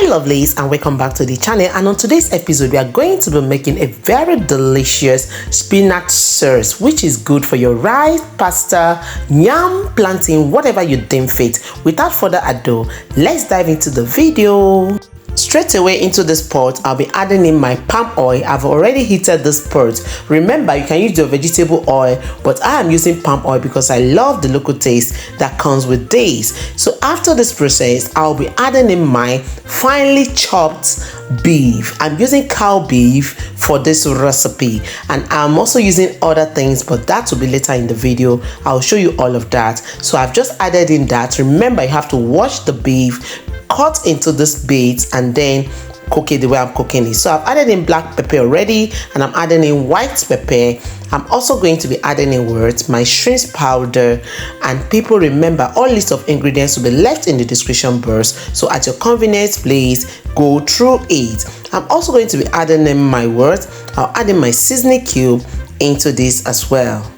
Hi lovelies, and welcome back to the channel. And on today's episode we are going to be making a very delicious spinach sauce, which is good for your rice, pasta, yam, plantain, whatever you deem fit. Without further ado, let's dive into the video. Straight away into this pot, I'll be adding in my palm oil. I've already heated this pot. Remember, you can use your vegetable oil, but I am using palm oil because I love the local taste that comes with this. So after this process, I'll be adding in my finely chopped beef. I'm using cow beef for this recipe, and I'm also using other things, but that will be later in the video. I'll show you all of that. So I've just added in that. Remember, you have to wash the beef, cut into this bits, and then cook it the way I'm cooking it. So I've added in black pepper already, and I'm adding in white pepper. I'm also going to be adding in my shrimp powder. And people, remember, all list of ingredients will be left in the description box, so at your convenience, please go through it. I'm also going to be adding in my I'll add in my seasoning cube into this as well.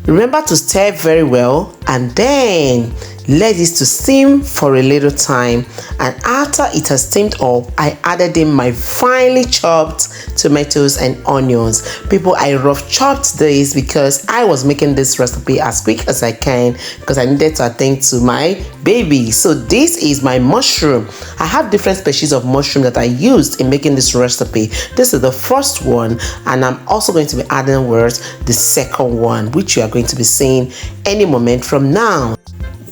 Remember to stir very well, and then let this to steam for a little time. And after it has steamed up, I added in my finely chopped tomatoes and onions. People, I rough chopped this because I was making this recipe as quick as I can because I needed to attend to my baby. So this is my mushroom. I have different species of mushroom that I used in making this recipe. This is the first one, and I'm also going to be adding the second one, which you are going to be seeing any moment from now.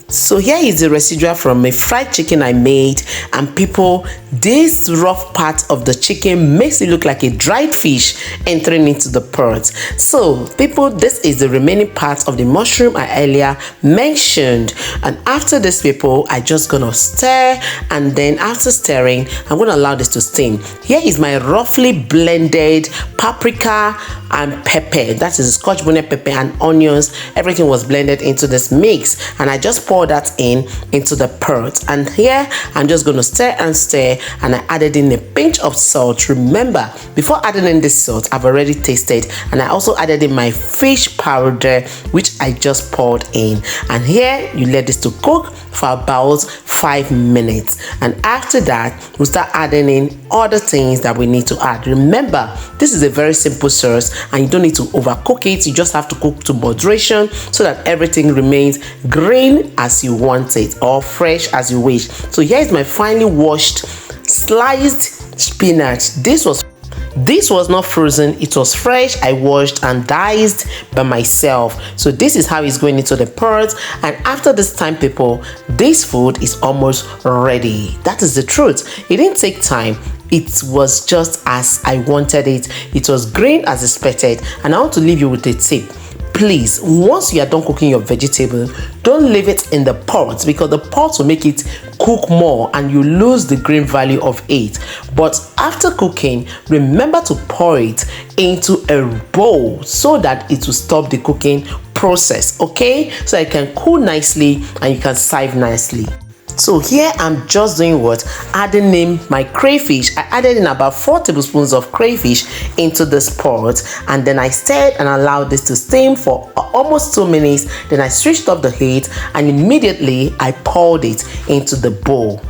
So here is the residual from a fried chicken I made, and people, this rough part of the chicken makes it look like a dried fish entering into the pot. So people, this is the remaining part of the mushroom I earlier mentioned. And after this, people, I just gonna stir, and then after stirring, I'm gonna allow this to steam. Here is my roughly blended paprika and pepper, that is scotch bonnet pepper and onions. Everything was blended into this mix, and I just poured that into the pot. And here I'm just going to stir and stir, and I added in a pinch of salt. Remember, before adding in this salt, I've already tasted, and I also added in my fish powder, which I just poured in. And here you let this to cook for about 5 minutes, and after that we'll start adding in other things that we need to add. Remember, this is a very simple sauce, and you don't need to overcook it. You just have to cook to moderation so that everything remains green as you want it, or fresh as you wish. So here is my finely washed sliced spinach. This was not frozen, it was fresh. I washed and diced by myself. So this is how it's going into the pot. And after this time, people, this food is almost ready. That is the truth. It didn't take time. It was just as I wanted it. It was green as expected. And I want to leave you with a tip. Please, once you are done cooking your vegetable, don't leave it in the pot, because the pot will make it cook more and you lose the green value of it. But after cooking, remember to pour it into a bowl so that it will stop the cooking process, okay? So it can cool nicely and you can serve nicely. So here I'm just doing adding in my crayfish. I added in about 4 tablespoons of crayfish into this pot, and then I stirred and allowed this to steam for almost 2 minutes. Then I switched off the heat, and immediately I poured it into the bowl.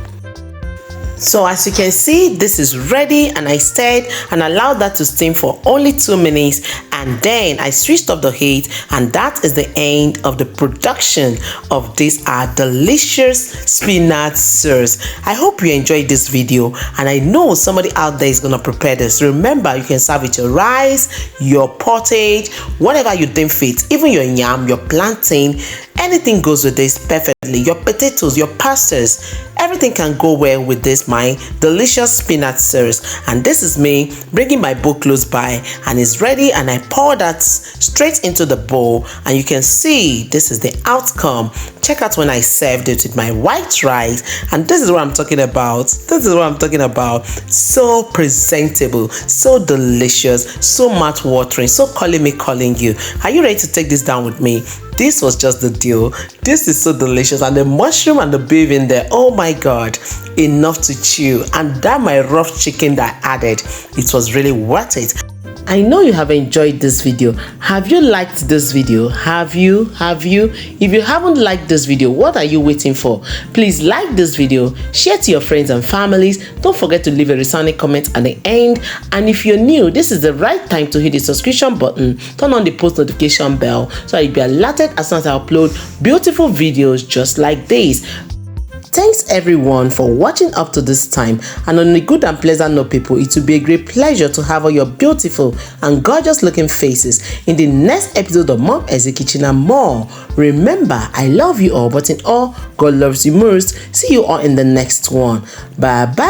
So as you can see, this is ready, and I stirred and allowed that to steam for only 2 minutes, and then I switched off the heat, and that is the end of the production of this delicious spinach sauce. I hope you enjoyed this video, and I know somebody out there is gonna prepare this. Remember, you can serve it your rice, your pottage, whatever you deem fit, even your yam, your plantain. Anything goes with this perfectly. Your potatoes, your pastas, everything can go well with this, my delicious spinach sauce. And this is me bringing my bowl close by, and it's ready, and I pour that straight into the bowl, and you can see this is the outcome. Check out when I served it with my white rice, and this is what I'm talking about. This is what I'm talking about. So presentable, so delicious, so mouth-watering, so calling you. Are you ready to take this down with me? This was just the deal. This is so delicious, and the mushroom and the beef in there, oh my god, enough to chew. And that my rough chicken that I added, it was really worth it. I know you have enjoyed this video. Have you liked this video? Have you? If you haven't liked this video, what are you waiting for? Please like this video, share to your friends and families. Don't forget to leave a resounding comment at the end. And if you're new, this is the right time to hit the subscription button, turn on the post notification bell so you'll be alerted as soon as I upload beautiful videos just like this. Thanks everyone for watching up to this time, and on a good and pleasant note, people, it will be a great pleasure to have all your beautiful and gorgeous looking faces in the next episode of Mom Essy Kitchen and more. Remember, I love you all, but in all, God loves you most. See you all in the next one. Bye bye.